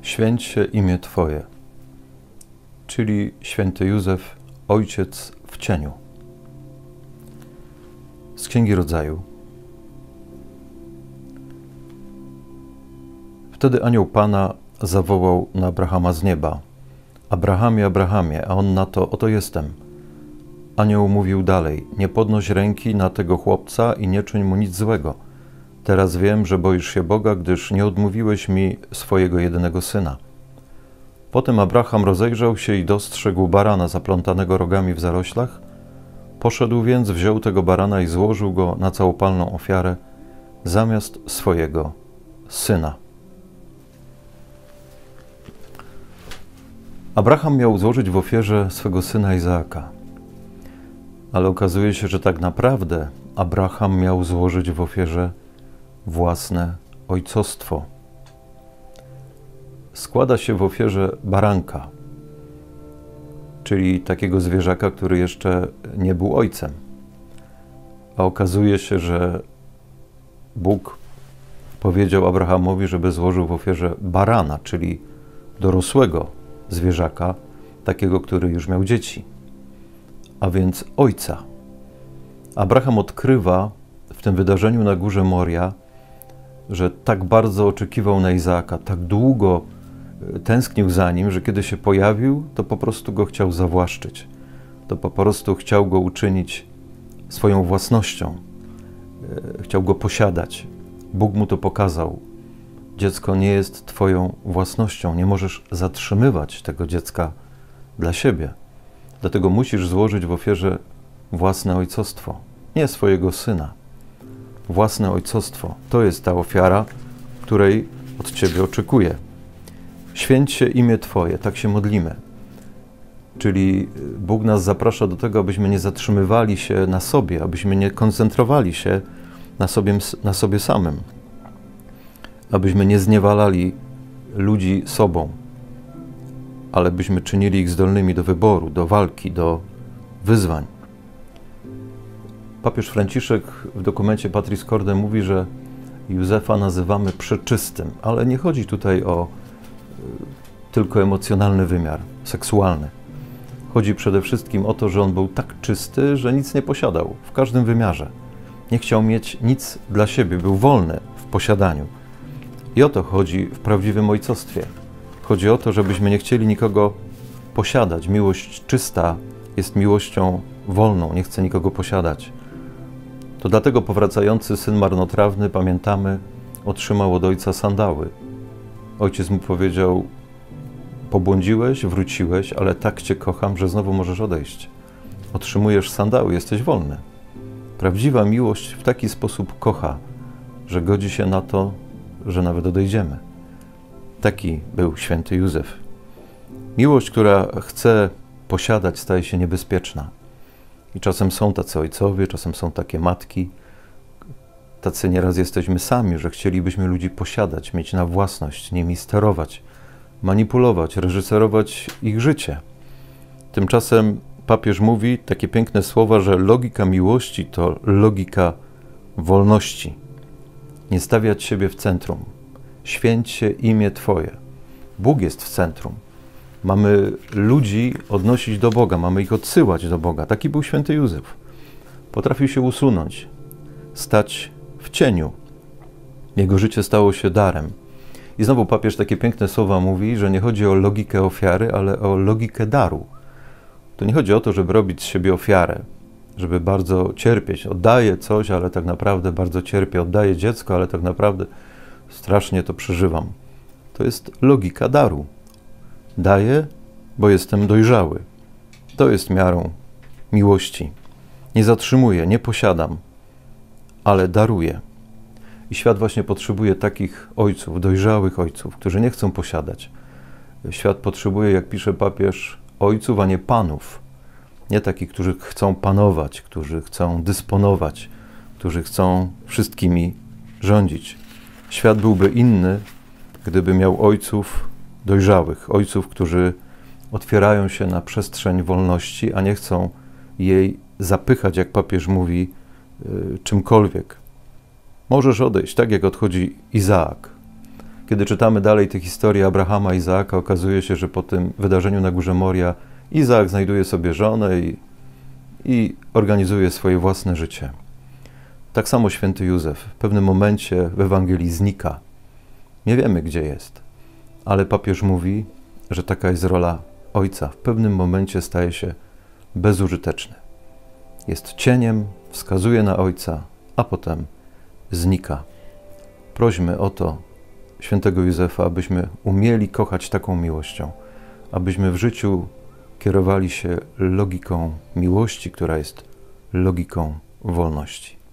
Święć się imię Twoje, czyli święty Józef, ojciec w cieniu. Z Księgi Rodzaju. Wtedy anioł Pana zawołał na Abrahama z nieba: Abrahamie, Abrahamie, a on na to: oto jestem. Anioł mówił dalej: nie podnoś ręki na tego chłopca i nie czyń mu nic złego. Teraz wiem, że boisz się Boga, gdyż nie odmówiłeś mi swojego jedynego syna. Potem Abraham rozejrzał się i dostrzegł barana zaplątanego rogami w zaroślach. Poszedł więc, wziął tego barana i złożył go na całopalną ofiarę zamiast swojego syna. Abraham miał złożyć w ofierze swego syna Izaaka, ale okazuje się, że tak naprawdę Abraham miał złożyć w ofierze własne ojcostwo. Składa się w ofierze baranka, czyli takiego zwierzaka, który jeszcze nie był ojcem. A okazuje się, że Bóg powiedział Abrahamowi, żeby złożył w ofierze barana, czyli dorosłego zwierzaka, takiego, który już miał dzieci, a więc ojca. Abraham odkrywa w tym wydarzeniu na górze Moria, że tak bardzo oczekiwał na Izaaka, tak długo tęsknił za nim, że kiedy się pojawił, to po prostu go chciał zawłaszczyć. To po prostu chciał go uczynić swoją własnością. Chciał go posiadać. Bóg mu to pokazał. Dziecko nie jest twoją własnością. Nie możesz zatrzymywać tego dziecka dla siebie. Dlatego musisz złożyć w ofierze własne ojcostwo. Nie swojego syna. Własne ojcostwo. To jest ta ofiara, której od ciebie oczekuję. Święć się imię Twoje, tak się modlimy. Czyli Bóg nas zaprasza do tego, abyśmy nie zatrzymywali się na sobie, abyśmy nie koncentrowali się na sobie samym, abyśmy nie zniewalali ludzi sobą, ale byśmy czynili ich zdolnymi do wyboru, do walki, do wyzwań. Papież Franciszek w dokumencie Patris Corde mówi, że Józefa nazywamy przeczystym, ale nie chodzi tutaj o tylko emocjonalny wymiar, seksualny. Chodzi przede wszystkim o to, że on był tak czysty, że nic nie posiadał w każdym wymiarze. Nie chciał mieć nic dla siebie, był wolny w posiadaniu. I o to chodzi w prawdziwym ojcostwie. Chodzi o to, żebyśmy nie chcieli nikogo posiadać. Miłość czysta jest miłością wolną, nie chce nikogo posiadać. To dlatego powracający syn marnotrawny, pamiętamy, otrzymał od ojca sandały. Ojciec mu powiedział: pobłądziłeś, wróciłeś, ale tak cię kocham, że znowu możesz odejść. Otrzymujesz sandały, jesteś wolny. Prawdziwa miłość w taki sposób kocha, że godzi się na to, że nawet odejdziemy. Taki był święty Józef. Miłość, która chce posiadać, staje się niebezpieczna. I czasem są tacy ojcowie, czasem są takie matki. Tacy nieraz jesteśmy sami, że chcielibyśmy ludzi posiadać, mieć na własność, nimi sterować, manipulować, reżyserować ich życie. Tymczasem papież mówi takie piękne słowa, że logika miłości to logika wolności. Nie stawiać siebie w centrum. Święć się imię Twoje. Bóg jest w centrum. Mamy ludzi odnosić do Boga, mamy ich odsyłać do Boga. Taki był święty Józef. Potrafił się usunąć, stać w cieniu. Jego życie stało się darem. I znowu papież takie piękne słowa mówi, że nie chodzi o logikę ofiary, ale o logikę daru. To nie chodzi o to, żeby robić z siebie ofiarę, żeby bardzo cierpieć. Oddaję coś, ale tak naprawdę bardzo cierpię. Oddaję dziecko, ale tak naprawdę strasznie to przeżywam. To jest logika daru. Daję, bo jestem dojrzały. To jest miarą miłości. Nie zatrzymuję, nie posiadam, ale daruję. I świat właśnie potrzebuje takich ojców, dojrzałych ojców, którzy nie chcą posiadać. Świat potrzebuje, jak pisze papież, ojców, a nie panów. Nie takich, którzy chcą panować, którzy chcą dysponować, którzy chcą wszystkimi rządzić. Świat byłby inny, gdyby miał ojców dojrzałych, ojców, którzy otwierają się na przestrzeń wolności, a nie chcą jej zapychać, jak papież mówi, czymkolwiek. Możesz odejść, tak jak odchodzi Izaak. Kiedy czytamy dalej tę historię Abrahama i Izaaka, okazuje się, że po tym wydarzeniu na Górze Moria Izaak znajduje sobie żonę i organizuje swoje własne życie. Tak samo święty Józef w pewnym momencie w Ewangelii znika. Nie wiemy, gdzie jest, ale papież mówi, że taka jest rola ojca. W pewnym momencie staje się bezużyteczny. Jest cieniem, wskazuje na ojca, a potem znika. Prośmy o to świętego Józefa, abyśmy umieli kochać taką miłością, abyśmy w życiu kierowali się logiką miłości, która jest logiką wolności.